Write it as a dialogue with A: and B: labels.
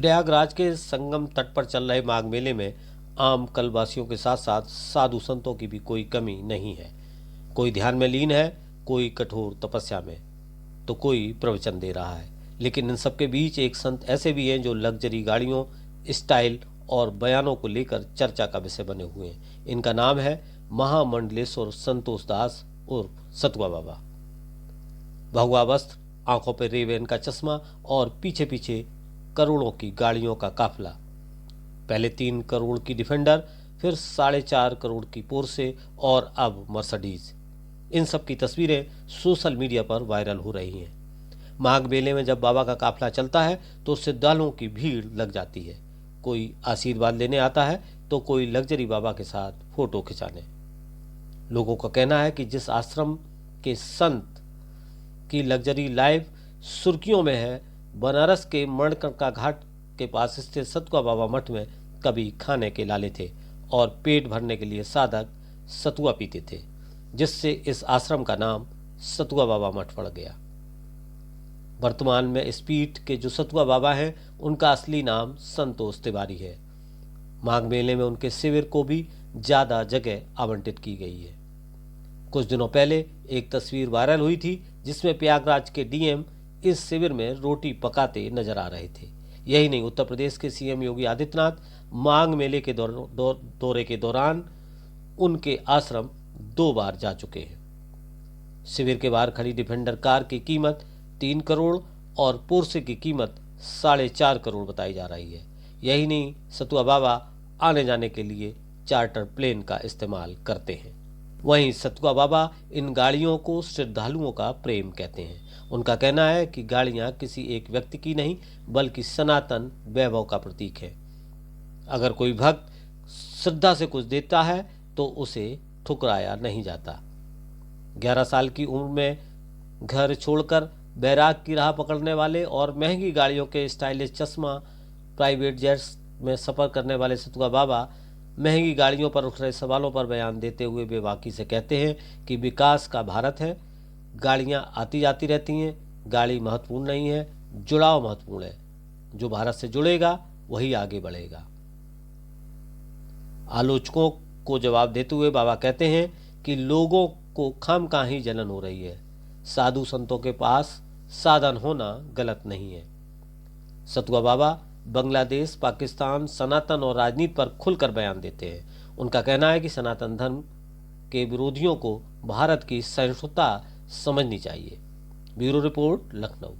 A: प्रयागराज के संगम तट पर चल रहे माघ मेले में आम कलवासियों के साथ साथ साधु संतों की भी कोई कमी नहीं है। कोई ध्यान में लीन है, कोई कठोर तपस्या में, तो कोई प्रवचन दे रहा है। लेकिन इन सबके बीच एक संत ऐसे भी हैं जो लग्जरी गाड़ियों, स्टाइल और बयानों को लेकर चर्चा का विषय बने हुए हैं। इनका नाम है महामंडलेश्वर संतोष दास उर्फ सतुआ बाबा। भगवा वस्त्र, आंखों पर रेवेन का चश्मा और पीछे पीछे करोड़ों की गाड़ियों का काफिला। पहले 3 करोड़ की डिफेंडर, फिर 4.5 करोड़ की पोर्से और अब मर्सिडीज। इन सब की तस्वीरें सोशल मीडिया पर वायरल हो रही हैं। माघ मेले में जब बाबा का काफिला चलता है तो श्रद्धालुओं की भीड़ लग जाती है। कोई आशीर्वाद लेने आता है तो कोई लग्जरी बाबा के साथ फोटो खिंचाने। लोगों का कहना है कि जिस आश्रम के संत की लग्जरी लाइफ सुर्खियों में है, बनारस के मणिकर्णिका घाट के पास स्थित सतुआ बाबा मठ में कभी खाने के लाले थे और पेट भरने के लिए साधक सतुआ पीते थे, जिससे इस आश्रम का नाम सतुआ बाबा मठ पड़ गया। वर्तमान में इस पीठ के जो सतुआ बाबा हैं, उनका असली नाम संतोष तिवारी है। माघ मेले में उनके शिविर को भी ज्यादा जगह आवंटित की गई है। कुछ दिनों पहले एक तस्वीर वायरल हुई थी जिसमें प्रयागराज के डीएम इस शिविर में रोटी पकाते नजर आ रहे थे। यही नहीं, उत्तर प्रदेश के सीएम योगी आदित्यनाथ माघ मेले के दौरे के दौरान उनके आश्रम 2 बार जा चुके हैं। शिविर के बाहर खड़ी डिफेंडर कार की कीमत 3 करोड़ और पोर्से की कीमत 4.5 करोड़ बताई जा रही है। यही नहीं, सतुआ बाबा आने जाने के लिए चार्टर प्लेन का इस्तेमाल करते हैं। वहीं सतुआ बाबा इन गाड़ियों को श्रद्धालुओं का प्रेम कहते हैं। उनका कहना है कि गाड़ियां किसी एक व्यक्ति की नहीं बल्कि सनातन वैभव का प्रतीक है। अगर कोई भक्त श्रद्धा से कुछ देता है तो उसे ठुकराया नहीं जाता। 11 साल की उम्र में घर छोड़कर बैराग की राह पकड़ने वाले और महंगी गाड़ियों के स्टाइलिश चश्मा, प्राइवेट जेट्स में सफर करने वाले सतुआ बाबा महंगी गाड़ियों पर उठ रहे सवालों पर बयान देते हुए बेबाकी से कहते हैं कि विकास का भारत है, गाड़ियां आती जाती रहती हैं, गाड़ी महत्वपूर्ण नहीं है, जुड़ाव महत्वपूर्ण है। जो भारत से जुड़ेगा वही आगे बढ़ेगा। आलोचकों को जवाब देते हुए बाबा कहते हैं कि लोगों को खामखाही जलन हो रही है। साधु संतों के पास साधन होना गलत नहीं है। सतुआ बाबा बांग्लादेश, पाकिस्तान, सनातन और राजनीति पर खुलकर बयान देते हैं। उनका कहना है कि सनातन धर्म के विरोधियों को भारत की सहिष्णुता समझनी चाहिए। Bureau report, Lucknow.